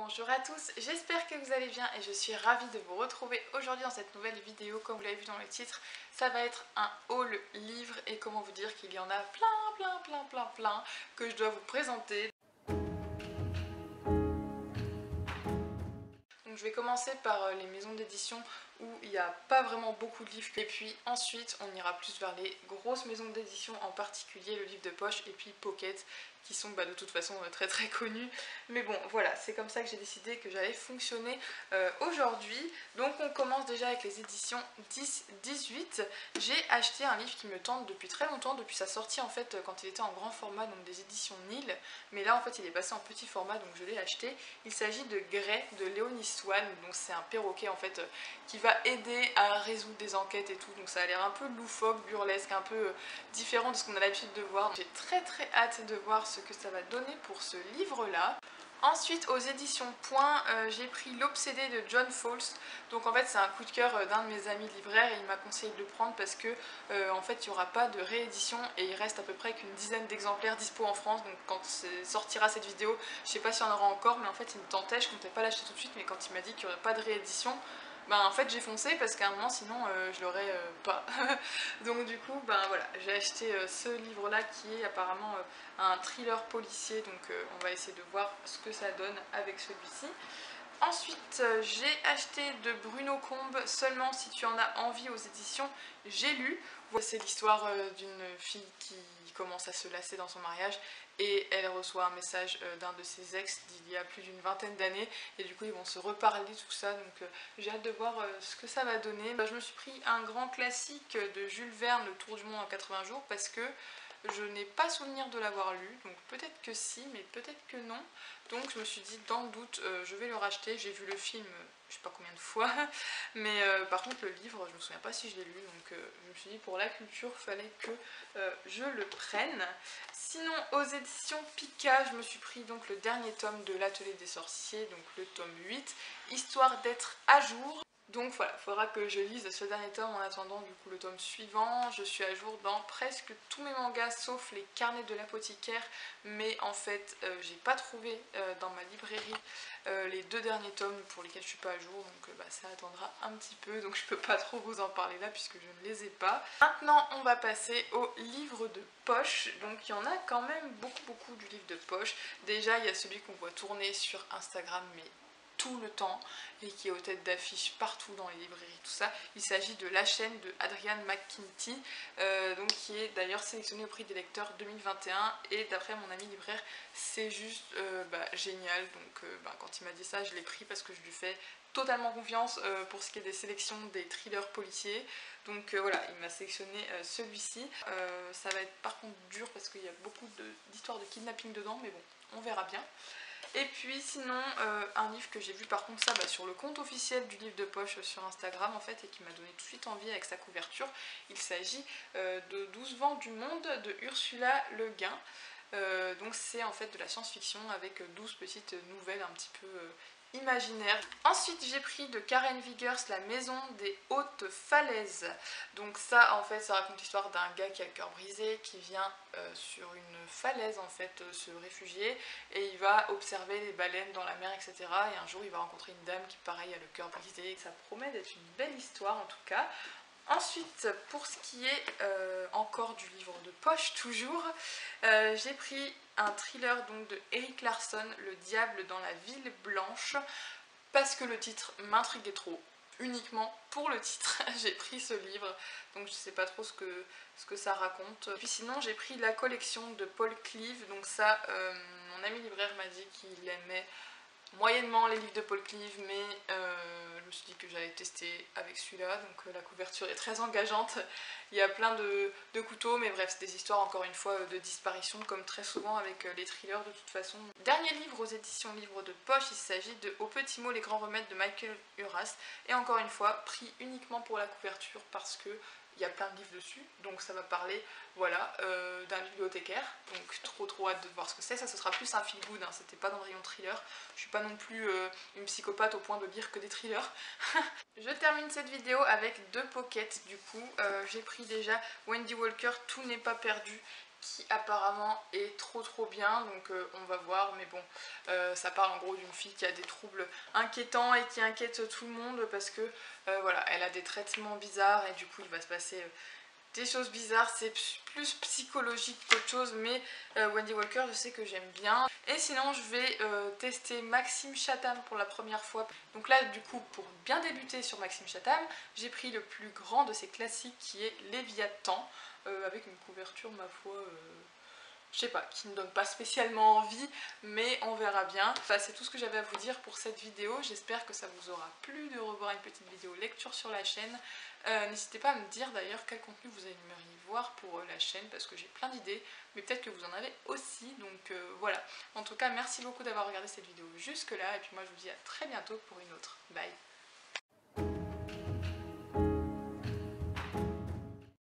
Bonjour à tous, j'espère que vous allez bien et je suis ravie de vous retrouver aujourd'hui dans cette nouvelle vidéo. Comme vous l'avez vu dans le titre, ça va être un haul livre et comment vous dire qu'il y en a plein que je dois vous présenter. Donc je vais commencer par les maisons d'édition où il n'y a pas vraiment beaucoup de livres. Et puis ensuite on ira plus vers les grosses maisons d'édition, en particulier le livre de poche et puis Pocket, qui sont de toute façon très connus. Mais bon voilà, c'est comme ça que j'ai décidé que j'allais fonctionner aujourd'hui. Donc on commence déjà avec les éditions 10-18. J'ai acheté un livre qui me tente depuis très longtemps, depuis sa sortie en fait quand il était en grand format, donc des éditions Nil. Mais là en fait il est passé en petit format, donc je l'ai acheté. Il s'agit de Grey de Léonie Swann, donc c'est un perroquet en fait qui va aider à résoudre des enquêtes et tout, donc ça a l'air un peu loufoque, burlesque, un peu différent de ce qu'on a l'habitude de voir. J'ai très hâte de voir ce que ça va donner pour ce livre là. Ensuite aux éditions Point, j'ai pris L'Obsédé de John Fowles. Donc en fait c'est un coup de cœur d'un de mes amis libraires et il m'a conseillé de le prendre parce que en fait il n'y aura pas de réédition et il reste à peu près qu'une dizaine d'exemplaires dispo en France. Donc quand sortira cette vidéo, je sais pas s'il y en aura encore, mais en fait il me tentait, je comptais pas l'acheter tout de suite, mais quand il m'a dit qu'il n'y aurait pas de réédition, en fait j'ai foncé parce qu'à un moment sinon je l'aurais pas. Donc du coup voilà, j'ai acheté ce livre là qui est apparemment un thriller policier, donc on va essayer de voir ce que ça donne avec celui-ci. Ensuite j'ai acheté de Bruno Combe Seulement si tu en as envie aux éditions J'ai lu. C'est l'histoire d'une fille qui commence à se lasser dans son mariage et elle reçoit un message d'un de ses ex d'il y a plus d'une vingtaine d'années et du coup ils vont se reparler tout ça, donc j'ai hâte de voir ce que ça va donner. Je me suis pris un grand classique de Jules Verne, Le Tour du monde en 80 jours, parce que je n'ai pas souvenir de l'avoir lu, donc peut-être que si, mais peut-être que non. Donc je me suis dit, dans le doute, je vais le racheter. J'ai vu le film, je sais pas combien de fois, mais par contre le livre, je me souviens pas si je l'ai lu, donc je me suis dit, pour la culture, fallait que je le prenne. Sinon, aux éditions Pika, je me suis pris donc le dernier tome de L'Atelier des Sorciers, donc le tome 8, histoire d'être à jour. Donc voilà, il faudra que je lise ce dernier tome en attendant du coup le tome suivant. Je suis à jour dans presque tous mes mangas sauf les carnets de l'apothicaire, mais en fait j'ai pas trouvé dans ma librairie les deux derniers tomes pour lesquels je suis pas à jour, donc ça attendra un petit peu, donc je peux pas trop vous en parler là puisque je ne les ai pas. Maintenant on va passer au livre de poche. Donc il y en a quand même beaucoup du livre de poche. Déjà il y a celui qu'on voit tourner sur Instagram mais tout le temps et qui est aux têtes d'affiche partout dans les librairies, tout ça. Il s'agit de La chaîne de Adrian McKinty, donc qui est d'ailleurs sélectionné au prix des lecteurs 2021 et d'après mon ami libraire c'est juste génial. Donc quand il m'a dit ça je l'ai pris parce que je lui fais totalement confiance pour ce qui est des sélections des thrillers policiers. Donc voilà, il m'a sélectionné celui-ci. Ça va être par contre dur parce qu'il y a beaucoup d'histoires de kidnapping dedans, mais bon, on verra bien. Et puis sinon un livre que j'ai vu par contre ça sur le compte officiel du livre de poche sur Instagram en fait, et qui m'a donné tout de suite envie avec sa couverture. Il s'agit de 12 vents du monde de Ursula Le Guin. Donc c'est en fait de la science-fiction avec 12 petites nouvelles un petit peu imaginaire. Ensuite j'ai pris de Karen Vigers La maison des hautes falaises. Donc ça en fait ça raconte l'histoire d'un gars qui a le cœur brisé, qui vient sur une falaise en fait se réfugier et il va observer les baleines dans la mer, etc. Et un jour il va rencontrer une dame qui pareil a le cœur brisé. Ça promet d'être une belle histoire en tout cas. Ensuite, pour ce qui est encore du livre de poche toujours, j'ai pris un thriller donc de Erik Larson, Le diable dans la ville blanche, parce que le titre m'intriguait trop. Uniquement pour le titre, j'ai pris ce livre, donc je sais pas trop ce que ça raconte. Puis sinon, j'ai pris la collection de Paul Cleave, donc ça, mon ami libraire m'a dit qu'il aimait moyennement les livres de Paul Cleave, mais je me suis dit que j'allais tester avec celui-là, donc la couverture est très engageante. Il y a plein de couteaux, mais bref, c'est des histoires encore une fois de disparition, comme très souvent avec les thrillers de toute façon. Dernier livre aux éditions livres de poche, il s'agit de Au petit mot les grands remèdes de Michael Uras, et encore une fois, pris uniquement pour la couverture parce que il y a plein de livres dessus, donc ça va parler voilà, d'un bibliothécaire, donc trop hâte de voir ce que c'est. Ça ce sera plus un feel good, hein. C'était pas dans le rayon thriller, je suis pas non plus une psychopathe au point de lire que des thrillers. Je termine cette vidéo avec deux pockets du coup. J'ai pris déjà Wendy Walker, Tout n'est pas perdu, qui apparemment est trop bien, donc on va voir, mais bon, ça parle en gros d'une fille qui a des troubles inquiétants et qui inquiète tout le monde parce que voilà, elle a des traitements bizarres et du coup il va se passer des choses bizarres, c'est plus psychologique qu'autre chose, mais Wendy Walker je sais que j'aime bien. Et sinon je vais tester Maxime Chatham pour la première fois. Donc là du coup pour bien débuter sur Maxime Chatham, j'ai pris le plus grand de ses classiques qui est Léviathan, avec une couverture ma foi... je sais pas, qui ne donne pas spécialement envie, mais on verra bien. Enfin, c'est tout ce que j'avais à vous dire pour cette vidéo. J'espère que ça vous aura plu de revoir une petite vidéo lecture sur la chaîne. N'hésitez pas à me dire d'ailleurs quel contenu vous aimeriez voir pour la chaîne, parce que j'ai plein d'idées, mais peut-être que vous en avez aussi, donc voilà. En tout cas, merci beaucoup d'avoir regardé cette vidéo jusque là, et puis moi je vous dis à très bientôt pour une autre. Bye!